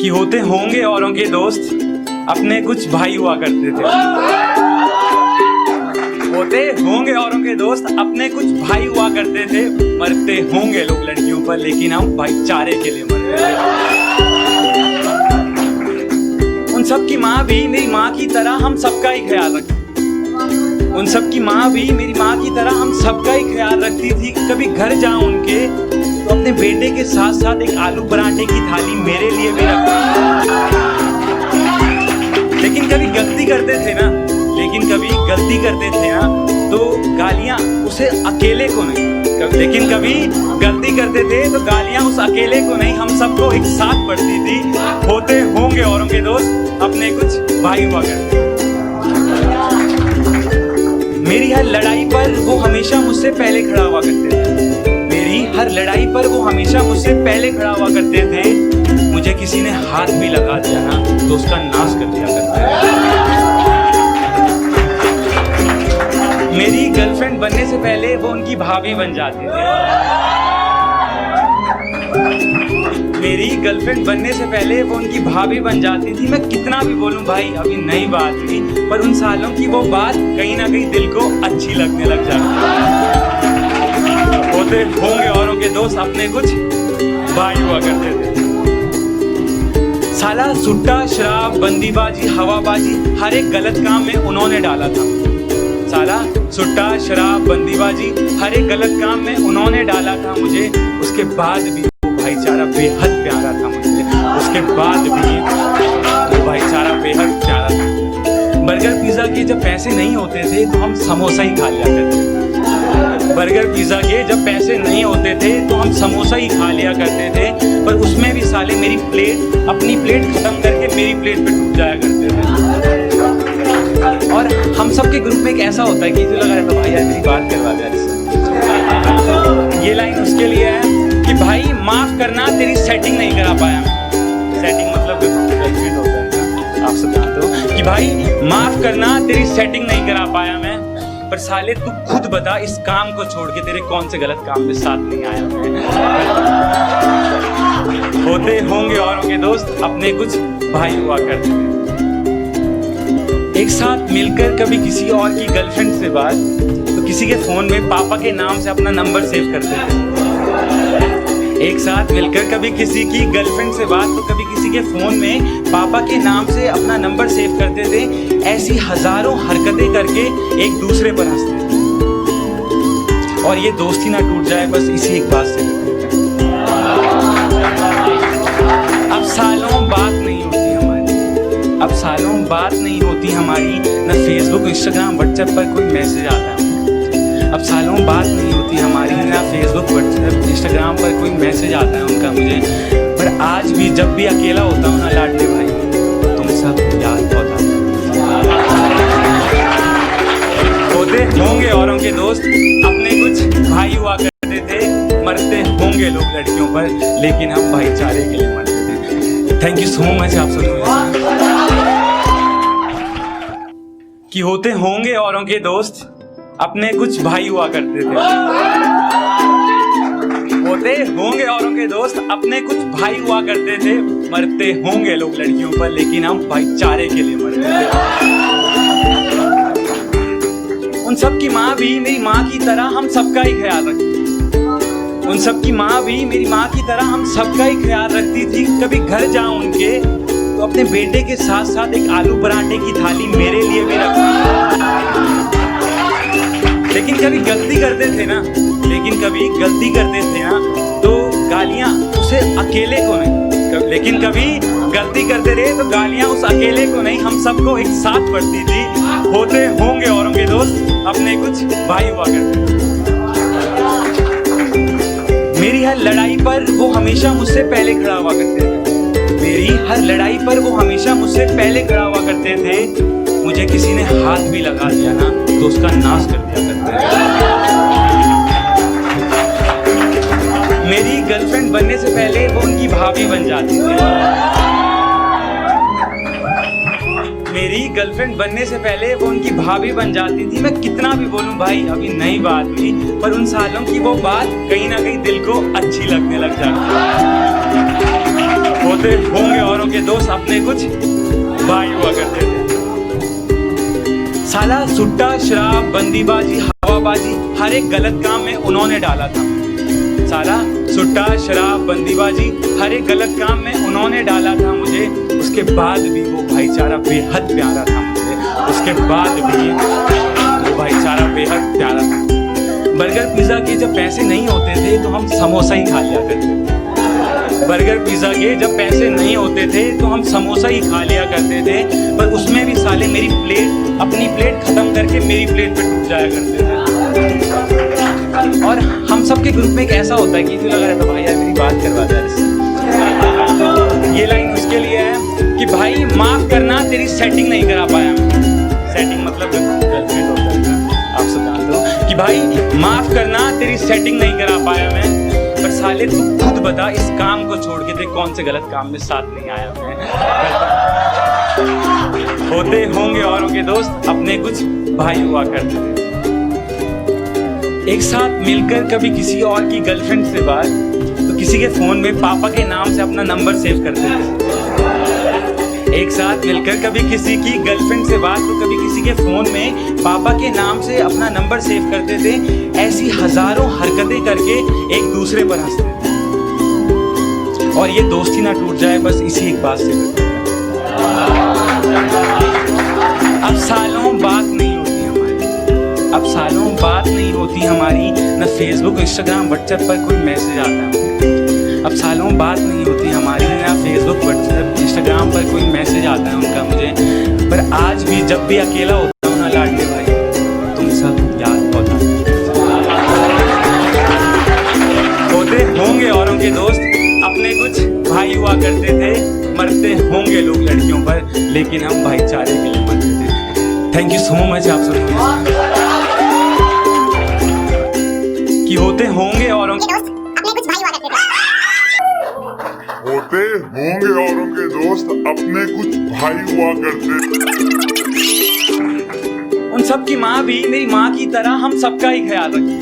कि होते होंगे औरों के दोस्त, अपने कुछ भाई हुआ करते थे। होते होंगे औरों के दोस्त, अपने कुछ भाई हुआ करते थे। मरते होंगे लोग लड़कियों पर, लेकिन हम भाईचारे के लिए मरते थे। उन सब की माँ भी मेरी माँ की तरह हम सबका ही ख्याल रखती। उन सब की माँ भी मेरी माँ की तरह हम सबका ही ख्याल रखती थी। कभी घर जाऊं उनके तो अपने बेटे के साथ साथ एक आलू पराठे की थाली मेरे लिए भी रखती। लेकिन कभी गलती करते थे ना तो गालियां उसे अकेले को नहीं, लेकिन कभी गलती करते थे तो गालियां उस अकेले को नहीं, हम सबको एक साथ पड़ती थी। होते होंगे औरों के दोस्त, अपने कुछ भाई हुआ करते। मेरी हर लड़ाई पर वो हमेशा मुझसे पहले खड़ा हुआ करते थे। मेरी हर लड़ाई पर वो हमेशा मुझसे पहले खड़ा हुआ करते थे। मुझे किसी ने हाथ भी लगा दिया ना तो उसका नाश कर दिया करते थे। मेरी गर्लफ्रेंड बनने से पहले वो उनकी भाभी बन जाती थी। मेरी गर्लफ्रेंड बनने से पहले वो उनकी भाभी बन जाती थी। मैं कितना भी बोलूं भाई अभी नई बात थी, पर उन सालों की वो बात कहीं ना कहीं दिल को अच्छी लगने लग जाती। होते होंगे औरों के दोस्त, अपने कुछ भाई हुआ करते थे। साला सुट्टा शराब बंदीबाजी हवाबाजी हर एक गलत काम में उन्होंने डाला था। साला सुट्टा शराब बंदीबाजी हर एक गलत काम में उन्होंने डाला था मुझे। उसके बाद भी भाईचारा बेहद प्यारा था मुझे। उसके बाद भी वो भाईचारा बेहद प्यारा था। बर्गर पिज्जा के जब पैसे नहीं होते थे तो हम समोसा ही खा लिया करते थे। बर्गर पिज्जा के जब पैसे नहीं होते थे तो हम समोसा ही खा लिया करते थे। पर उसमें भी साले मेरी प्लेट, अपनी प्लेट खत्म करके मेरी प्लेट पे टूट जाया करते थे। और हम सबके ग्रुप में एक ऐसा होता है कि जो लगा रहता भाई यार मेरी बात करवा दे। ये लाइन उसके लिए है कि भाई माफ करना तेरी सेटिंग नहीं करा पाया। सेटिंग मतलब गर्लफ्रेंड होता है, आप सब जानते हो कि भाई माफ करना तेरी सेटिंग नहीं करा पाया मैं। पर साले तू खुद बता इस काम को छोड़ के तेरे कौन से गलत काम में साथ नहीं आया मैं। होते होंगे औरों के दोस्त, अपने कुछ भाई हुआ करते थे। एक साथ मिलकर कभी किसी और की गर्लफ्रेंड से बात तो किसी के फोन में पापा के नाम से अपना नंबर सेव करते थे। एक साथ मिलकर कभी किसी की गर्लफ्रेंड से बात तो कभी किसी के फोन में पापा के नाम से अपना नंबर सेव करते थे। ऐसी हजारों हरकतें करके एक दूसरे पर हंसते थे। और ये दोस्ती ना टूट जाए बस इसी एक बात से। अब सालों बात नहीं होती हमारी, अब सालों बात नहीं होती हमारी, न फेसबुक इंस्टाग्राम व्हाट्सएप पर कोई मैसेज आता है। अब सालों बात नहीं होती हमारी, ना फेसबुक व्हाट्सएप इंस्टाग्राम पर कोई मैसेज आता है उनका मुझे। पर आज भी जब भी अकेला होता हूँ ना लाडले भाई, तुम सब याद बहुत आता है। होते होंगे औरों के दोस्त, अपने कुछ भाई हुआ करते थे। मरते होंगे लोग लड़कियों पर, लेकिन हम भाईचारे के लिए मरते थे। थैंक यू सो मच आप सब। कि होते होंगे औरों के दोस्त, अपने कुछ भाई हुआ करते थे। होते होंगे औरों के दोस्त, अपने कुछ भाई हुआ करते थे। मरते होंगे लोग लड़कियों पर, लेकिन हम भाईचारे के लिए मरते थे। उन सब की माँ भी मेरी माँ की तरह हम सबका ही ख्याल रखती। उन सब की माँ भी मेरी माँ की तरह हम सबका ही ख्याल रखती थी। कभी घर जाऊं उनके तो अपने बेटे के साथ साथ एक आलू पराठे की थाली मेरे लिए भी रखती। लेकिन कभी गलती करते थे ना तो गालियां उसे अकेले को नहीं, लेकिन कभी गलती करते रहे तो गालियां उस अकेले को नहीं, हम सबको एक साथ पड़ती थी। होते होंगे औरों के दोस्त, अपने कुछ भाई हुआ करते। मेरी हर लड़ाई पर वो हमेशा मुझसे पहले खड़ा हुआ करते थे। मेरी हर लड़ाई पर वो हमेशा मुझसे पहले खड़ा हुआ करते थे। मुझे किसी ने हाथ भी लगा दिया ना तो उसका नाश कर दिया करते थे। मेरी गर्लफ्रेंड बनने से पहले वो उनकी भाभी बन जाती थी। मेरी गर्लफ्रेंड बनने से पहले वो उनकी भाभी बन जाती थी। मैं कितना भी बोलूं भाई अभी नई बात थी, पर उन सालों की वो बात कहीं ना कहीं दिल को अच्छी लगने लग जाती। होते होंगे औरों के दोस्त, अपने कुछ भाई हुआ करते थे। साला सुट्टा शराब बंदीबाजी हवाबाजी हर एक गलत काम में उन्होंने डाला था। साला सुट्टा शराब बंदीबाजी हर एक गलत काम में उन्होंने डाला था मुझे। उसके बाद भी वो भाईचारा बेहद प्यारा था मुझे। उसके बाद भी वो भाईचारा बेहद प्यारा था। बर्गर पिज्जा के जब पैसे नहीं होते थे तो हम समोसा ही खा लिया करते थे। बर्गर पिज्जा के जब पैसे नहीं होते थे तो हम समोसा ही खा लिया करते थे। पर उसमें भी साले मेरी प्लेट, अपनी प्लेट खत्म करके मेरी प्लेट पे टूट जाया करते थे। और हम सबके ग्रुप में एक ऐसा होता है कि तू लगा रहता भाई यार मेरी बात करवा दे। ये लाइन उसके लिए है कि भाई माफ करना तेरी सेटिंग नहीं करा पाया मैं। सेटिंग मतलब गर्लफ्रेंड होता है ना, आप सब जानते हो कि भाई माफ करना तेरी सेटिंग नहीं करा पाया मैं। पर साले तू खुद बता इस काम को छोड़ के देख कौन से गलत काम में साथ नहीं आया मैं। होते होंगे औरों के दोस्त, अपने कुछ भाई हुआ करते थे। एक साथ मिलकर कभी किसी और की गर्लफ्रेंड से बात तो किसी के फोन में पापा के नाम से अपना नंबर सेव करते थे। एक साथ मिलकर कभी किसी की गर्लफ्रेंड से बात तो कभी किसी के फोन में पापा के नाम से अपना नंबर सेव करते थे। ऐसी हजारों हरकतें करके एक दूसरे पर हंसते थे। और ये दोस्ती ना टूट जाए बस इसी एक बात से। अब सालों बात नहीं होती हमारी, अब सालों बात नहीं होती हमारी, न फेसबुक इंस्टाग्राम व्हाट्सएप पर कोई मैसेज आता है। अब सालों बात नहीं होती हमारी, ना फेसबुक व्हाट्सएप इंस्टाग्राम पर कोई मैसेज आता है उनका मुझे। पर आज भी जब भी अकेला होता हूँ ना लाडले भाई, तुम सब याद बहुत आते। होते होंगे औरों के दोस्त, अपने कुछ भाई हुआ करते थे। मरते होंगे लोग लड़कियों पर, लेकिन हम भाईचारे के लिए मरते थे। थैंक यू सो मच आप सब कि होते होंगे औरों के दोस्त, अपने कुछ भाई हुआ करते थे। होते होंगे औरों के दोस्त, अपने कुछ भाई हुआ करते। उन सब की माँ भी मेरी माँ की तरह हम सबका ही ख्याल रखती।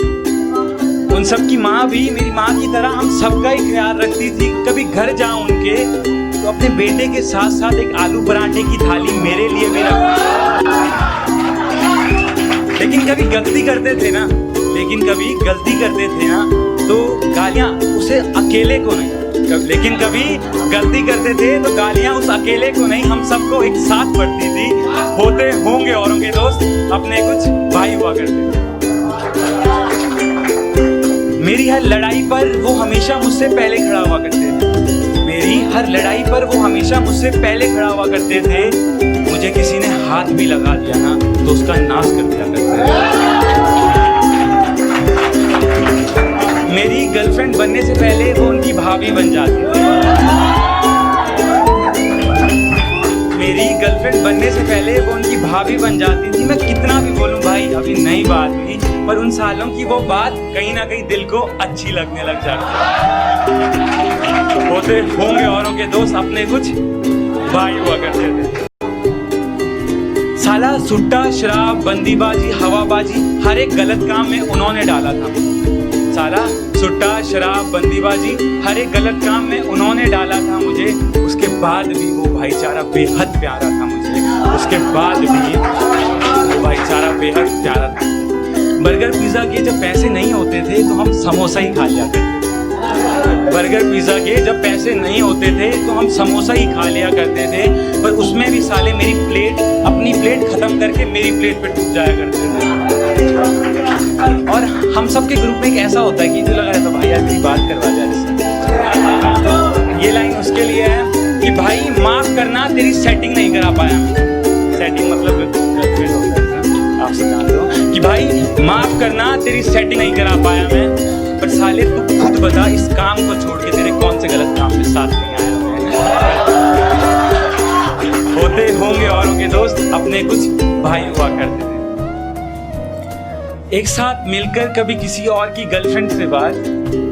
उन सब की माँ भी मेरी माँ की तरह हम सबका ही ख्याल रखती थी। कभी घर जाऊं उनके तो अपने बेटे के साथ साथ एक आलू पराठे की थाली मेरे लिए भी रखती। लेकिन कभी गलती करते थे ना तो गालियां उसे अकेले को नहीं, लेकिन कभी गलती करते थे तो गालियां उस अकेले को नहीं, हम सबको एक साथ पड़ती थी। होते होंगे औरों के दोस्त, अपने कुछ भाई हुआ करते थे। मेरी हर लड़ाई पर वो हमेशा मुझसे पहले खड़ा हुआ करते थे। मेरी हर लड़ाई पर वो हमेशा मुझसे पहले खड़ा हुआ करते थे। मुझे किसी ने हाथ भी लगा दिया ना तो उसका नाश कर दिया करते थे। मेरी गर्लफ्रेंड बनने से पहले वो उनकी भाभी बन जाती थी। मेरी गर्लफ्रेंड बनने से पहले वो उनकी भाभी बन जाती थी। मैं कितना भी बोलूं भाई अभी नई बात हुई, पर उन सालों की वो बात कहीं ना कहीं दिल को अच्छी लगने लग जाती है। होते होंगे औरों के दोस्त, अपने कुछ भाई हुआ करते थे। साला सुट्टा शराब बंदीबाजी हवाबाजी हर एक गलत काम में उन्होंने डाला था। साला सुट्टा शराब बंदीबाजी हर एक गलत काम में उन्होंने डाला था मुझे। उसके बाद भी वो भाईचारा बेहद प्यारा था मुझे। उसके बाद भी वो भाईचारा बेहद प्यारा था। बर्गर पिज्जा के जब पैसे नहीं होते थे तो हम समोसा ही खा लिया करते थे। बर्गर पिज्जा के जब पैसे नहीं होते थे तो हम समोसा ही खा लिया करते थे। पर उसमें भी साले मेरी प्लेट, अपनी प्लेट खत्म करके मेरी प्लेट पे टूट जाया करते थे। और हम सबके ग्रुप में एक ऐसा होता है कि तू लगा रहता भाई यार मेरी बात करवा दे। ये लाइन उसके लिए है कि भाई माफ करना तेरी सेटिंग नहीं करा पाया मैं। सेटिंग मतलब गर्लफ्रेंड होता है ना, आप सब जानते हो कि भाई माफ करना तेरी सेटिंग नहीं करा पाया मैं। पर साले तू खुद बता इस काम को छोड़ के तेरे कौन से गलत काम में साथ नहीं आया मैं। होते होंगे औरों के दोस्त, अपने कुछ भाई हुआ करते थे। एक साथ मिलकर कभी किसी और की गर्लफ्रेंड से बात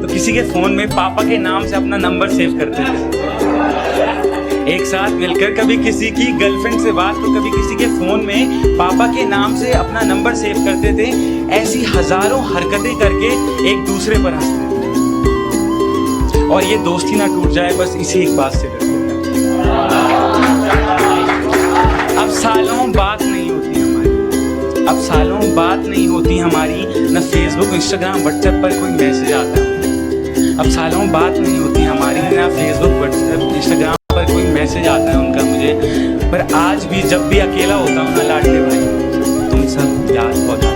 तो किसी के फोन में पापा के नाम से अपना नंबर सेव करते थे। एक साथ मिलकर कभी किसी की गर्लफ्रेंड से बात तो कभी किसी के फोन में पापा के नाम से अपना नंबर सेव करते थे। ऐसी हजारों हरकतें करके एक दूसरे पर हंसते थे। और ये दोस्ती ना टूट जाए बस इसी एक बात से। हमारी, न फेसबुक इंस्टाग्राम व्हाट्सएप पर कोई मैसेज आता। अब सालों बात नहीं होती हमारी, ना फेसबुक व्हाट्सएप इंस्टाग्राम पर कोई मैसेज आता है उनका मुझे। पर आज भी जब भी अकेला होता हूँ ना लाडले भाई, तुम सब याद बहुत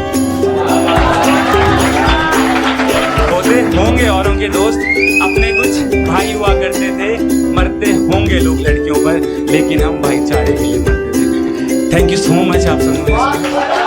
होते होंगे औरों के दोस्त, अपने कुछ भाई हुआ करते थे। मरते होंगे लोग लड़कियों पर, लेकिन हम भाईचारे के लिए मरते थे। थैंक यू सो मच आप सबने।